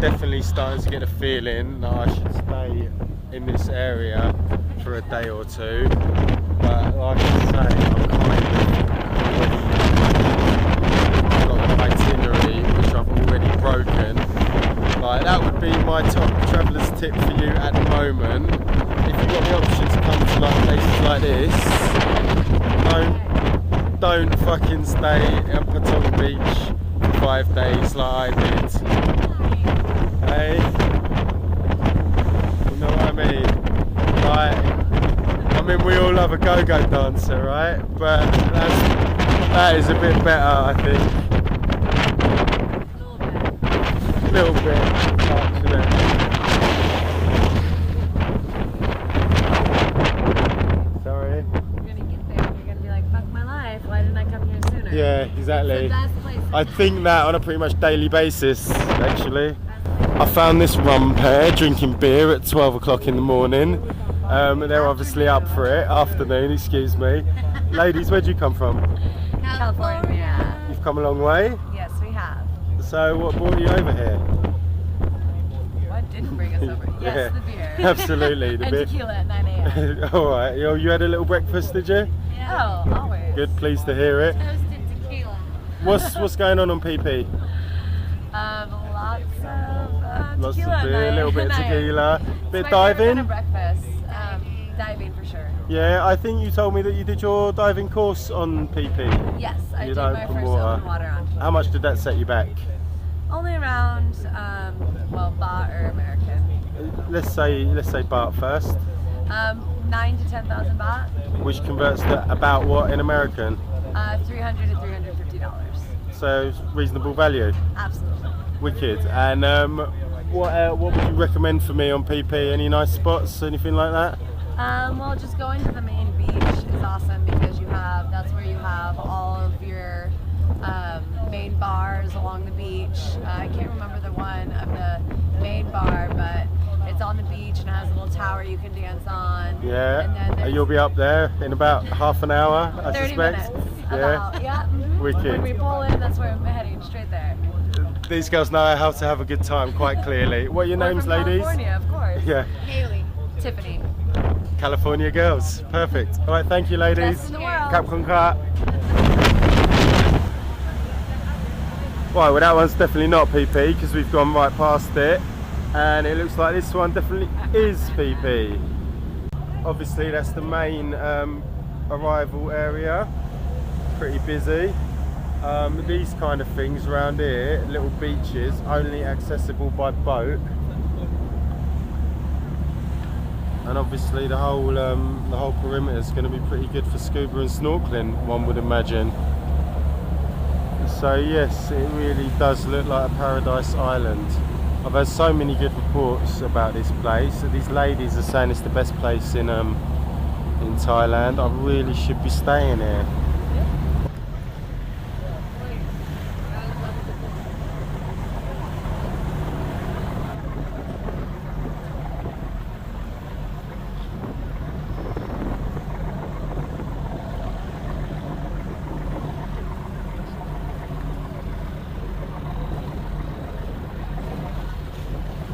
definitely starting to get a feeling that I should stay in this area for a day or two. But like I say, I'm kind of got an itinerary which I've already broken. Like, that would be my top traveller's tip for you at the moment. If you've got the option to come to like places like this, don't fucking stay at Patong Beach for 5 days like I did. Hey, you know what I mean? Like, I mean, we all love a go-go dancer, right? But that is a bit better, I think. A little bit, actually. Sorry. You're gonna get there and you're gonna be like, fuck my life, why didn't I come here sooner? Yeah, exactly. It's the best place. I think that on a pretty much daily basis, actually. I found this rum pair drinking beer at 12 o'clock in the morning. They're obviously up for it. Afternoon, excuse me. Ladies, where'd you come from? California. You've come a long way. Yes, we have. So what brought you over here? What didn't bring us over? Yes, Yeah, the beer. absolutely, the and beer. tequila at 9 a.m. Alright, you had a little breakfast, did you? Yeah. Oh, always. Good, pleased to hear it. Toasted tequila. What's going on PP? Lots of Lots of beer, a little bit of tequila, bit of diving. Kind of breakfast. Diving for sure. Yeah, I think you told me that you did your diving course on PP. Yes, I You did don't my open first water. open water on. How much did that set you back? Only around, baht or American. Let's say baht first, 9 to 10,000 baht. which converts to about what in American? $300 to $350. So reasonable value. Absolutely. Wicked. And what would you recommend for me on PP? Any nice spots, anything like that? Well, just going to the main beach is awesome because that's where you have all of your main bars along the beach. I can't remember the one of the main bar, but it's on the beach and has a little tower you can dance on. Yeah. And then You'll be up there in about half an hour, I 30 suspect. minutes. Yeah. About, yeah. Mm-hmm. Wicked. When we pull in, that's where I'm heading, straight there. These girls know how to have a good time quite clearly. What are your We're names, from ladies? California, of course. Yeah. Haley. Tiffany. California girls. Perfect. All right, thank you, ladies. Best in the world. Cap con cat. Right, well that one's definitely not PP because we've gone right past it, and it looks like this one definitely is PP. Obviously that's the main arrival area. Pretty busy. These kind of things around here, little beaches, only accessible by boat. And obviously the whole perimeter is going to be pretty good for scuba and snorkeling, one would imagine. So yes, it really does look like a paradise island. I've heard so many good reports about this place. These ladies are saying it's the best place in Thailand. I really should be staying here.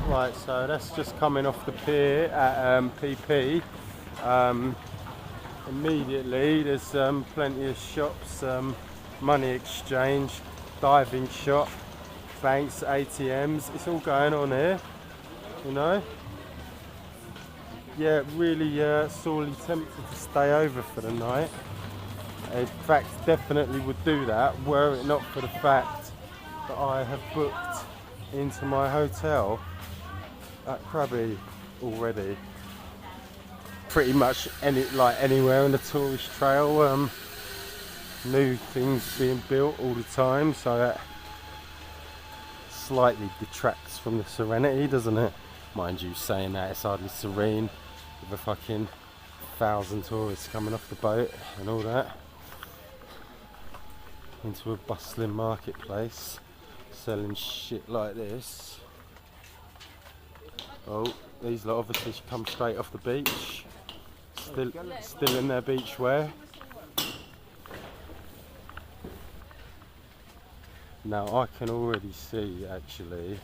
Right, so that's just coming off the pier at PP. Immediately there's plenty of shops, money exchange, diving shop, banks, ATMs, it's all going on here, you know. Yeah, really sorely tempted to stay over for the night. In fact, definitely would do that were it not for the fact that I have booked into my hotel at Krabi already. Pretty much anywhere on the tourist trail, new things being built all the time, so that slightly detracts from the serenity, doesn't it? Mind you, saying that, it's hardly serene with a fucking 1,000 tourists coming off the boat and all that into a bustling marketplace selling shit like this. Oh, these lot obviously come straight off the beach, still in their beach wear. Now I can already see actually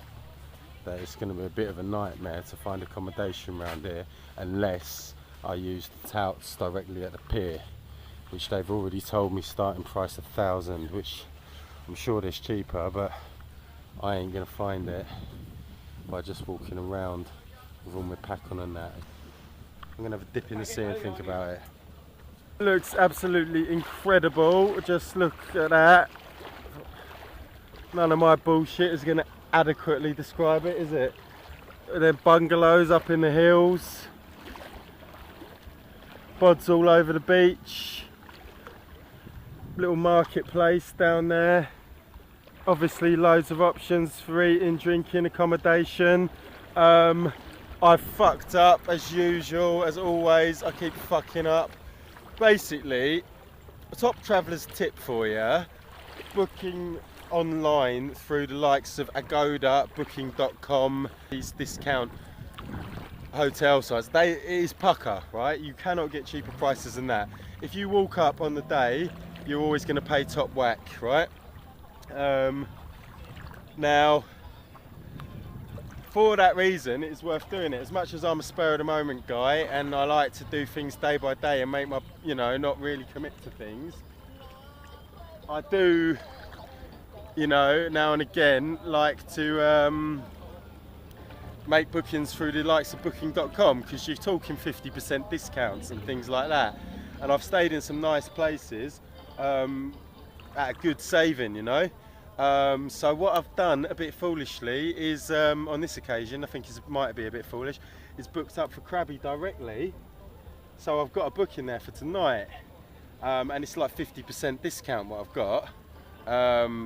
that it's going to be a bit of a nightmare to find accommodation around here unless I use the touts directly at the pier, which they've already told me starting price 1,000, which I'm sure there's cheaper, but I ain't going to find it by just walking around with all my pack on and that. I'm going to have a dip in the sea and think about it. It looks absolutely incredible. Just look at that. None of my bullshit is going to adequately describe it, is it? They're bungalows up in the hills. Bods all over the beach. Little marketplace down there. Obviously loads of options for eating, drinking, accommodation. I fucked up as usual, as always. I keep fucking up. Basically, a top traveller's tip for you: booking online through the likes of Agoda, Booking.com, these discount hotel sites, it is pucker, right? You cannot get cheaper prices than that. If you walk up on the day, you're always going to pay top whack, right? Now, for that reason, it's worth doing it. As much as I'm a spur of the moment guy and I like to do things day by day and make my, not really commit to things, I do, now and again like to make bookings through the likes of Booking.com, because you're talking 50% discounts and things like that. And I've stayed in some nice places at a good saving, So what I've done a bit foolishly is, on this occasion, I think it might be a bit foolish, is booked up for Krabi directly. So I've got a booking there for tonight, and it's like 50% discount what I've got.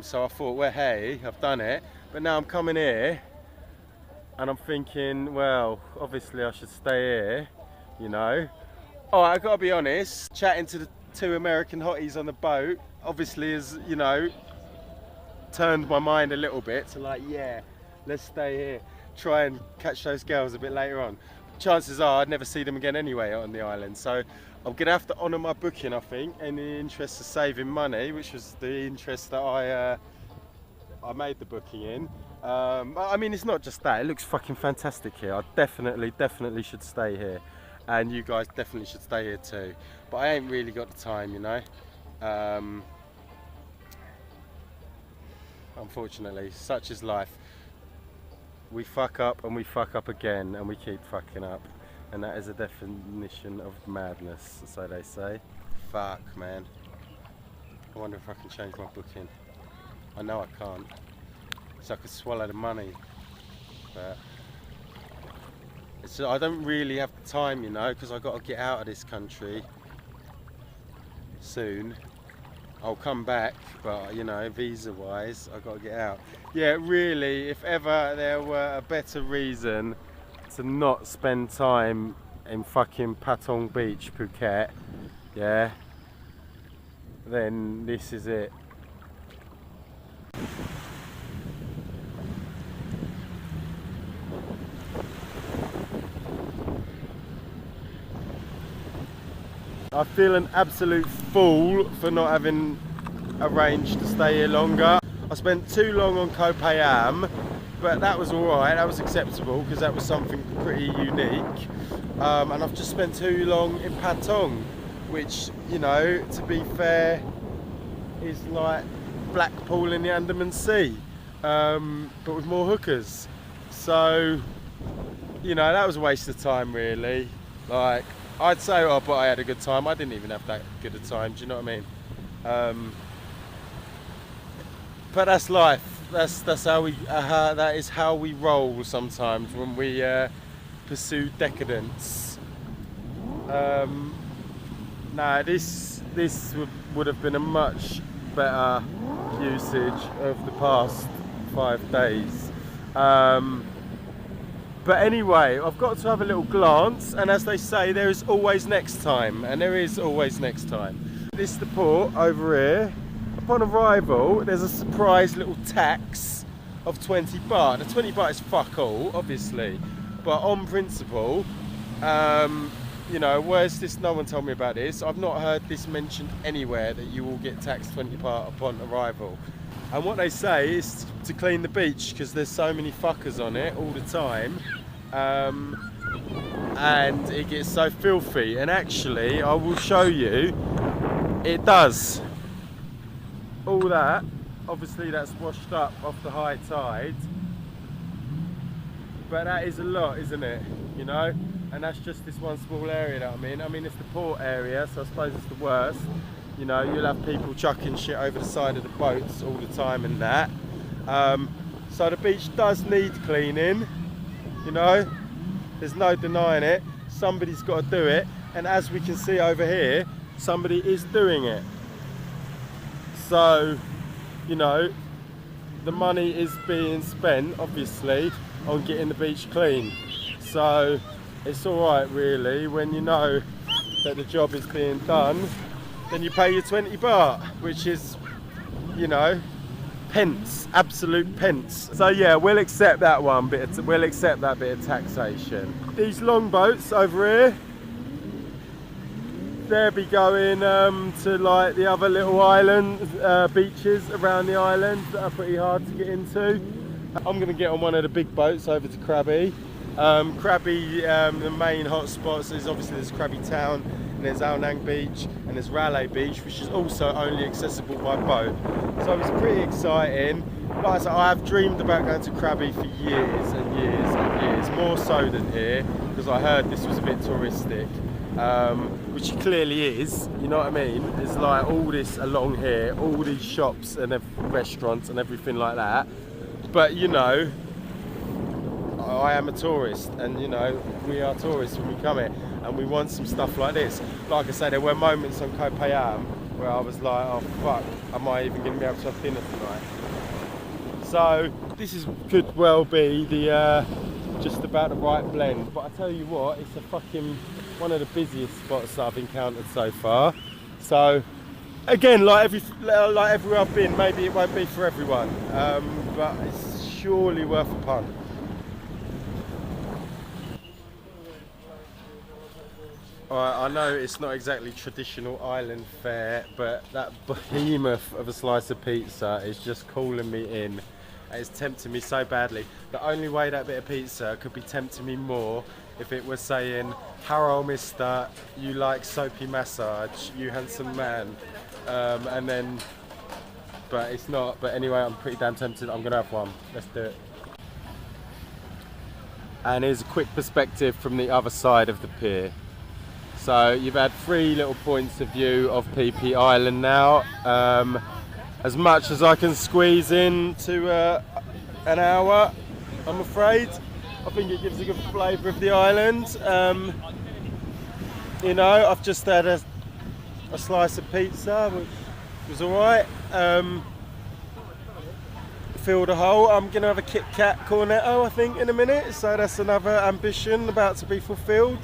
So I thought, well, hey, I've done it. But now I'm coming here and I'm thinking, well, obviously I should stay here, Oh, I gotta be honest, chatting to the 2 American hotties on the boat obviously has, turned my mind a little bit to like, yeah, let's stay here, try and catch those girls a bit later on. Chances are I'd never see them again anyway on the island, so I'm gonna have to honour my booking, I think, in the interest of saving money, which was the interest that I made the booking in. I mean, it's not just that, it looks fucking fantastic here. I definitely should stay here, and you guys definitely should stay here too, but I ain't really got the time, Unfortunately, such is life. We fuck up and we fuck up again and we keep fucking up, and that is a definition of madness, so they say. Fuck, man. I wonder if I can change my booking. I know I can't, so I could swallow the money, but I don't really have the time, because I've got to get out of this country soon. I'll come back, but visa wise I've got to get out. Yeah, really, if ever there were a better reason to not spend time in fucking Patong Beach, Phuket, yeah, then this is it. I feel an absolute fool for not having arranged to stay here longer. I spent too long on Koh Phi Phi, but that was alright, that was acceptable because that was something pretty unique. And I've just spent too long in Patong, which, to be fair, is like Blackpool in the Andaman Sea, but with more hookers. So, that was a waste of time really. Like, I'd say, but I had a good time. I didn't even have that good a time, do you know what I mean? But that's life. That's how we. That is how we roll sometimes when we pursue decadence. Nah, this would have been a much better usage of the past 5 days. But anyway, I've got to have a little glance, and as they say, there is always next time, and there is always next time. This is the port over here. Upon arrival, there's a surprise little tax of 20 baht. The 20 baht is fuck all, obviously, but on principle, you know, where's this? No one told me about this. I've not heard this mentioned anywhere that you will get taxed 20 baht upon arrival. And what they say is to clean the beach because there's so many fuckers on it all the time. And it gets so filthy. And actually, I will show you, it does. All that, obviously that's washed up off the high tide. But that is a lot, isn't it? You know? And that's just this one small area that I'm in. I mean, it's the port area, so I suppose it's the worst. You know, you'll have people chucking shit over the side of the boats all the time and that. So the beach does need cleaning, you know? There's no denying it. Somebody's got to do it. And as we can see over here, somebody is doing it. So, you know, the money is being spent, obviously, on getting the beach clean. So it's alright really, when you know that the job is being done, then you pay your 20 baht, which is, you know, pence, absolute pence. So yeah, we'll accept that one bit, we'll accept that bit of taxation. These long boats over here, they'll be going to like the other little island, beaches around the island that are pretty hard to get into. I'm going to get on one of the big boats over to Krabi. Krabi, the main hotspots is obviously there's Krabi Town, and there's Ao Nang Beach, and there's Raleigh Beach, which is also only accessible by boat. So it's pretty exciting. Like I said, I have dreamed about going to Krabi for years and years and years, more so than here, because I heard this was a bit touristic, which it clearly is, you know what I mean? There's like all this along here, all these shops and restaurants and everything like that. But you know, I am a tourist, and you know, we are tourists when we come here, and we want some stuff like this. Like I say, there were moments on Koh Phi Phi where I was like, oh fuck, am I even going to be able to have dinner tonight? So this could well be the just about the right blend. But I tell you what, it's a fucking one of the busiest spots that I've encountered so far. So again, like everywhere I've been, maybe it won't be for everyone, but it's surely worth a punt. Alright, I know it's not exactly traditional island fare, but that behemoth of a slice of pizza is just calling me in. It's tempting me so badly. The only way that bit of pizza could be tempting me more if it was saying, "Hello, mister, you like soapy massage, you handsome man," and then, but it's not. But anyway, I'm pretty damn tempted. I'm gonna have one. Let's do it. And here's a quick perspective from the other side of the pier. So you've had 3 little points of view of Phi Phi Island now. As much as I can squeeze into an hour, I'm afraid. I think it gives a good flavour of the island. You know, I've just had a slice of pizza, which was alright. Filled a hole. I'm going to have a Kit Kat Cornetto, I think, in a minute. So that's another ambition about to be fulfilled.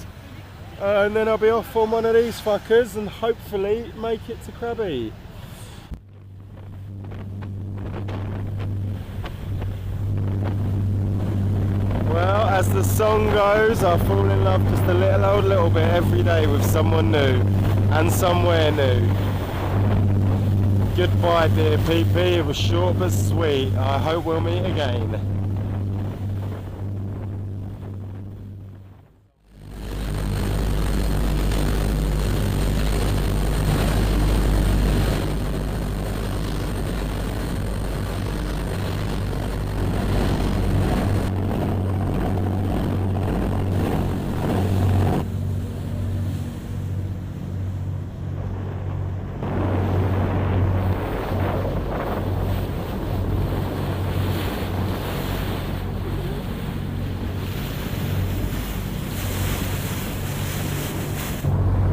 And then I'll be off on one of these fuckers and hopefully make it to Krabi. Well, as the song goes, I fall in love just a little bit every day with someone new and somewhere new. Goodbye, dear Phi Phi. It was short but sweet. I hope we'll meet again.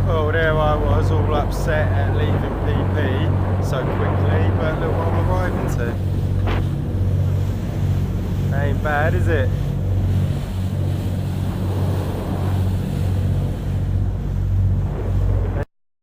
Well, there I was, all upset at leaving Phi Phi so quickly, but look what I'm arriving to. Ain't bad, is it?